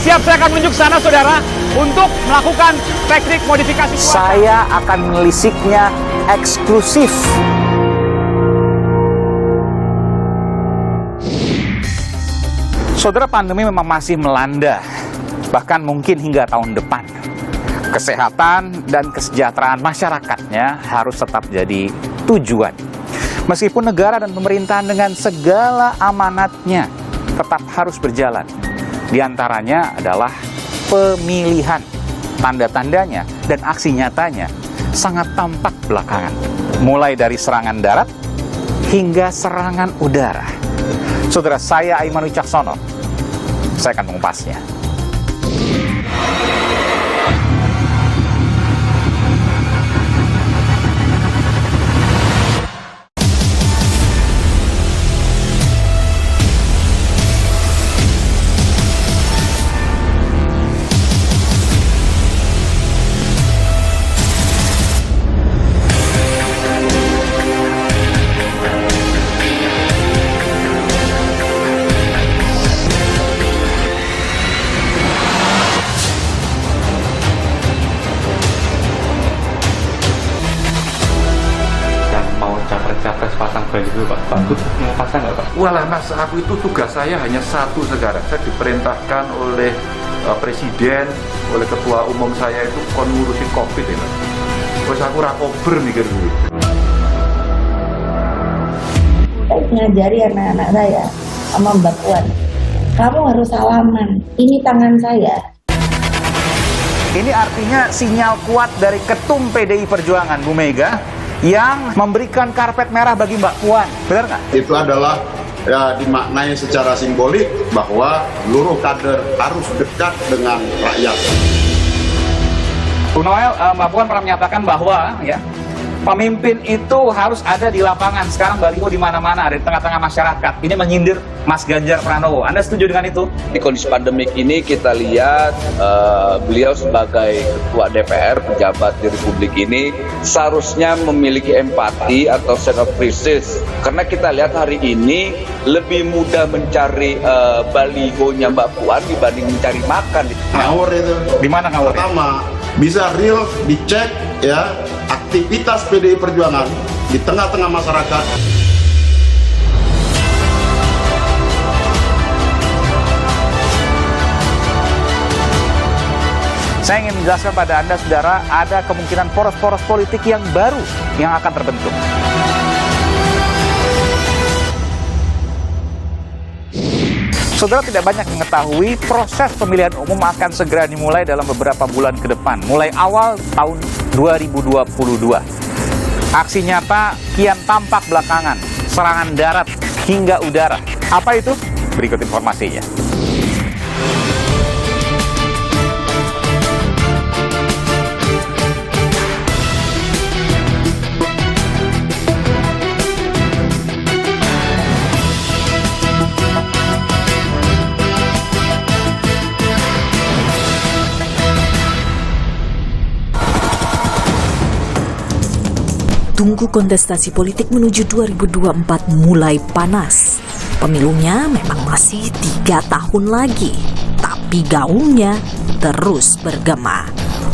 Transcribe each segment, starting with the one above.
siap, saya akan menunjuk sana, saudara, untuk melakukan teknik modifikasi cuaca. Saya akan menelisiknya eksklusif. Saudara, pandemi memang masih melanda, bahkan mungkin hingga tahun depan. Kesehatan dan kesejahteraan masyarakatnya harus tetap jadi tujuan. Meskipun negara dan pemerintahan dengan segala amanatnya tetap harus berjalan. Di antaranya adalah pemilihan. Tanda-tandanya dan aksi nyatanya sangat tampak belakangan. Mulai dari serangan darat hingga serangan udara. Saudara, saya Aiman Wicaksono. Saya akan mengupasnya. Capres pasang baliho Pak. Pak Gut mau pasang nggak Pak? Walah Mas, aku itu tugas saya hanya satu sekarang. Saya diperintahkan oleh Presiden, oleh Ketua Umum saya itu kon ngurusin COVID ini. Terus aku rakober mikir dulu. Saya ngajari anak-anak saya sama Mbak Puan. Kamu harus salaman. Ini tangan saya. Ini artinya sinyal kuat dari Ketum PDI Perjuangan, Bu Mega, yang memberikan karpet merah bagi Mbak Puan. Benar nggak? Itu adalah ya, dimaknai secara simbolik bahwa seluruh kader harus dekat dengan rakyat. Bu Noel, Mbak Puan pernah menyatakan bahwa ya pemimpin itu harus ada di lapangan. Sekarang baliho di mana-mana, ada di tengah-tengah masyarakat. Ini menyindir Mas Ganjar Pranowo. Anda setuju dengan itu? Di kondisi pandemik ini kita lihat beliau sebagai ketua DPR, pejabat di Republik ini seharusnya memiliki empati atau sense of crisis. Karena kita lihat hari ini lebih mudah mencari balihonya Mbak Puan dibanding mencari makan. Ngawur itu. Di mana ngawur? Pertama, bisa real dicek ya aktivitas PDI Perjuangan di tengah-tengah masyarakat. Saya ingin menjelaskan pada Anda, saudara, ada kemungkinan poros-poros politik yang baru yang akan terbentuk. Saudara tidak banyak mengetahui proses pemilihan umum akan segera dimulai dalam beberapa bulan ke depan, mulai awal tahun 2022. Aksi nyata kian tampak belakangan, serangan darat hingga udara. Apa itu? Berikut informasinya. Tunggu kontestasi politik menuju 2024 mulai panas. Pemilunya memang masih 3 tahun lagi, tapi gaungnya terus bergema.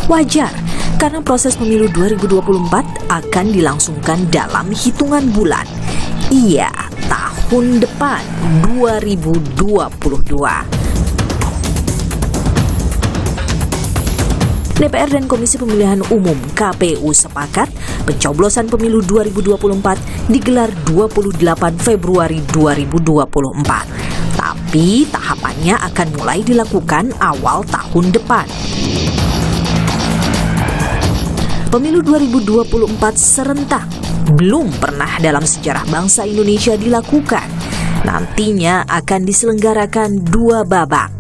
Wajar, karena proses pemilu 2024 akan dilangsungkan dalam hitungan bulan. Iya, tahun depan 2022. DPR dan Komisi Pemilihan Umum KPU sepakat pencoblosan pemilu 2024 digelar 28 Februari 2024. Tapi tahapannya akan mulai dilakukan awal tahun depan. Pemilu 2024 serentak belum pernah dalam sejarah bangsa Indonesia dilakukan. Nantinya akan diselenggarakan 2 babak.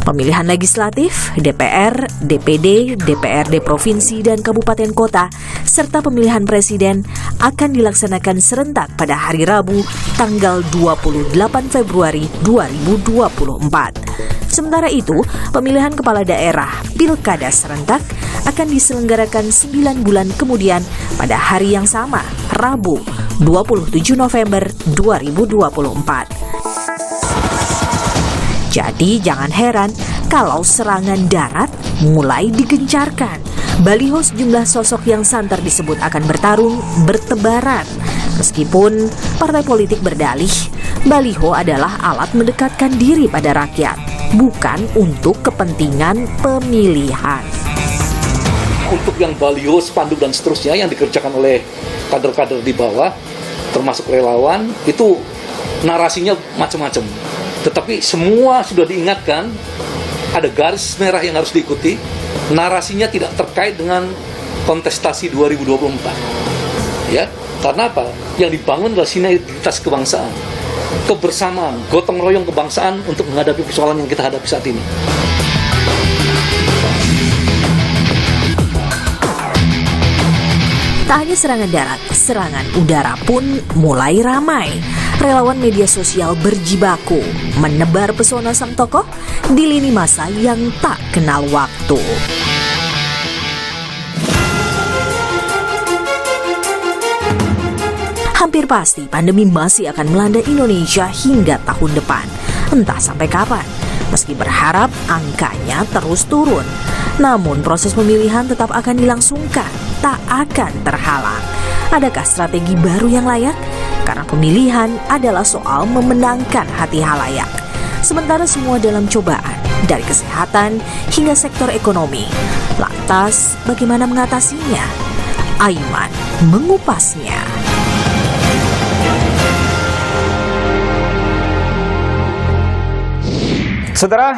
Pemilihan legislatif, DPR, DPD, DPRD Provinsi dan Kabupaten Kota, serta pemilihan presiden akan dilaksanakan serentak pada hari Rabu, tanggal 28 Februari 2024. Sementara itu, pemilihan kepala daerah Pilkada serentak akan diselenggarakan 9 bulan kemudian pada hari yang sama, Rabu, 27 November 2024. Jadi jangan heran kalau serangan darat mulai digencarkan. Baliho sejumlah sosok yang santer disebut akan bertarung bertebaran. Meskipun partai politik berdalih, baliho adalah alat mendekatkan diri pada rakyat, bukan untuk kepentingan pemilihan. Untuk yang baliho, spanduk dan seterusnya yang dikerjakan oleh kader-kader di bawah, termasuk relawan, itu narasinya macam-macam. Tetapi semua sudah diingatkan, ada garis merah yang harus diikuti, narasinya tidak terkait dengan kontestasi 2024. Ya, karena apa? Yang dibangun adalah sinergitas kebangsaan, kebersamaan, gotong royong kebangsaan untuk menghadapi persoalan yang kita hadapi saat ini. Tak hanya serangan darat, serangan udara pun mulai ramai. Relawan media sosial berjibaku menebar pesona sang tokoh di lini masa yang tak kenal waktu. Hampir pasti pandemi masih akan melanda Indonesia hingga tahun depan. Entah sampai kapan. Meski berharap angkanya terus turun, namun proses pemilihan tetap akan dilangsungkan, tak akan terhalang. Adakah strategi baru yang layak? Karena pemilihan adalah soal memenangkan hati halayak. Sementara semua dalam cobaan, dari kesehatan hingga sektor ekonomi. Lantas, bagaimana mengatasinya? Aiman mengupasnya. Saudara,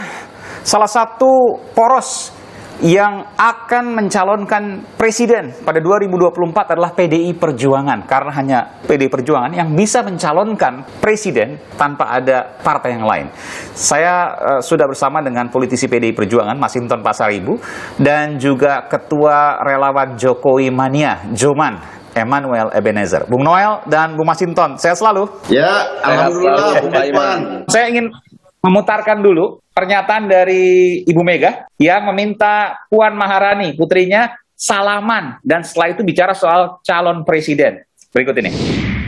salah satu poros yang akan mencalonkan presiden pada 2024 adalah PDI Perjuangan. Karena hanya PDI Perjuangan yang bisa mencalonkan presiden tanpa ada partai yang lain. Saya sudah bersama dengan politisi PDI Perjuangan, Masinton Pasaribu, dan juga Ketua Relawan Jokowi Mania, Joman, Emmanuel Ebenezer. Bung Noel dan Bung Masinton, sehat selalu? Ya, alhamdulillah, Bung Aiman. Saya ingin memutarkan dulu pernyataan dari Ibu Mega yang meminta Puan Maharani, putrinya, salaman dan setelah itu bicara soal calon presiden. Berikut ini.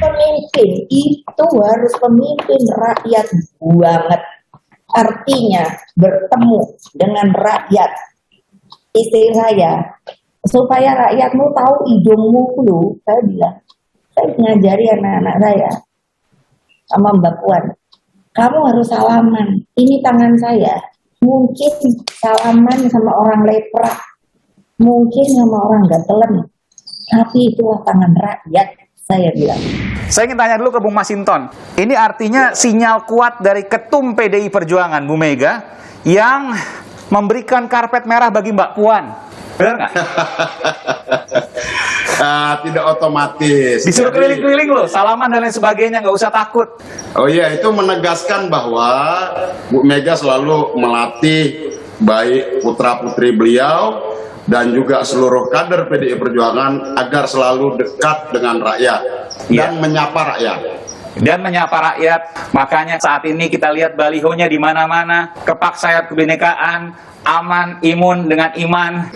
Pemimpin itu harus pemimpin rakyat banget. Artinya bertemu dengan rakyat. Istri saya, supaya rakyatmu tahu hidungmu dulu, saya bilang, saya ngajari anak-anak saya sama Mbak Puan. Kamu harus salaman. Ini tangan saya. Mungkin salaman sama orang lepra. Mungkin sama orang gatelan. Tapi itulah tangan rakyat, saya bilang. Saya ingin tanya dulu ke Bung Masinton. Ini artinya sinyal kuat dari Ketum PDI Perjuangan, Bu Mega, yang memberikan karpet merah bagi Mbak Puan. Benar nggak? Tidak otomatis. Disuruh Jadi, keliling-keliling loh, salaman dan lain sebagainya, nggak usah takut. oh iya, itu menegaskan bahwa Bu Mega selalu melatih baik putra-putri beliau dan juga seluruh kader PDI Perjuangan agar selalu dekat dengan rakyat dan menyapa rakyat. Dan menyapa rakyat, makanya saat ini kita lihat balihonya di mana-mana, kepak sayap kebinekaan, aman, imun dengan iman.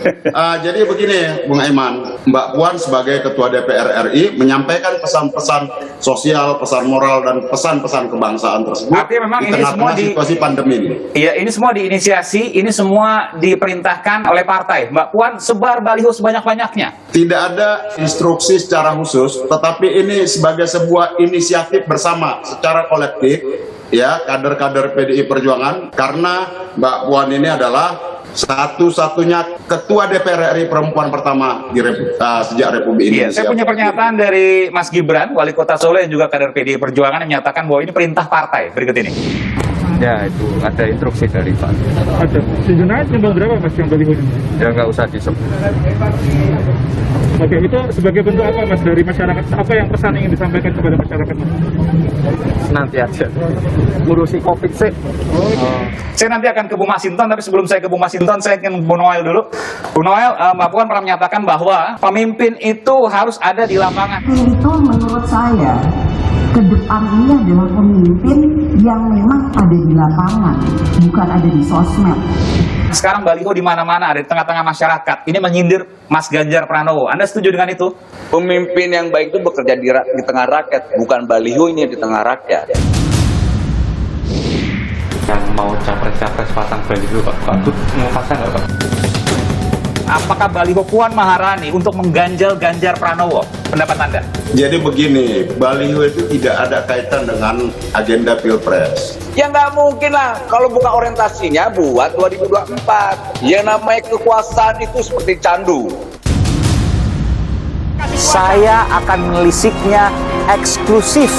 Jadi begini, Bung Aiman, Mbak Puan sebagai Ketua DPR RI menyampaikan pesan-pesan sosial, pesan moral, dan pesan-pesan kebangsaan tersebut. Artinya memang di ini semua tengah-tengah situasi pandemi ini. Iya, ini semua diinisiasi, ini semua diperintahkan oleh partai. Mbak Puan sebar baliho sebanyak-banyaknya. Tidak ada instruksi secara khusus, tetapi ini sebagai sebuah inisiatif bersama secara kolektif, ya, kader-kader PDI Perjuangan, karena Mbak Puan ini adalah satu-satunya Ketua DPR RI perempuan pertama di sejak Republik Indonesia. Iya, saya punya pernyataan dari Mas Gibran, Wali Kota Solo yang juga kader PDI Perjuangan, yang menyatakan bahwa ini perintah partai. Berikut ini. Ya, itu ada instruksi dari Pak. Ada. Sejumlah jumlah berapa Mas yang balihonya? Ya nggak usah disebut. Oke, itu sebagai bentuk apa Mas dari masyarakat? Apa yang pesan ingin disampaikan kepada masyarakat Mas? Nanti aja. Ngurusi COVID sih. Saya nanti akan ke Bung Masinton, tapi sebelum saya ke Bung Masinton, saya ingin Bung Noel dulu. Bung Noel, Mbak Puan pernah menyatakan bahwa pemimpin itu harus ada di lapangan. Itu menurut saya ke depan ini adalah pemimpin yang memang ada di lapangan, bukan ada di sosmed. Sekarang baliho di mana-mana, ada di tengah-tengah masyarakat. Ini menyindir Mas Ganjar Pranowo. Anda setuju dengan itu? Pemimpin yang baik itu bekerja di tengah rakyat, bukan baliho ini di tengah rakyat. Yang mau capres-capres pasang baliho Pak. Pak Tut mau pasang nggak Pak? Apakah baliho Puan Maharani untuk mengganjal Ganjar Pranowo? Pendapat Anda? Jadi begini, baliho itu tidak ada kaitan dengan agenda Pilpres. Ya nggak mungkin lah kalau bukan orientasinya buat 2024. Yang namanya kekuasaan itu seperti candu. Saya akan melisiknya eksklusif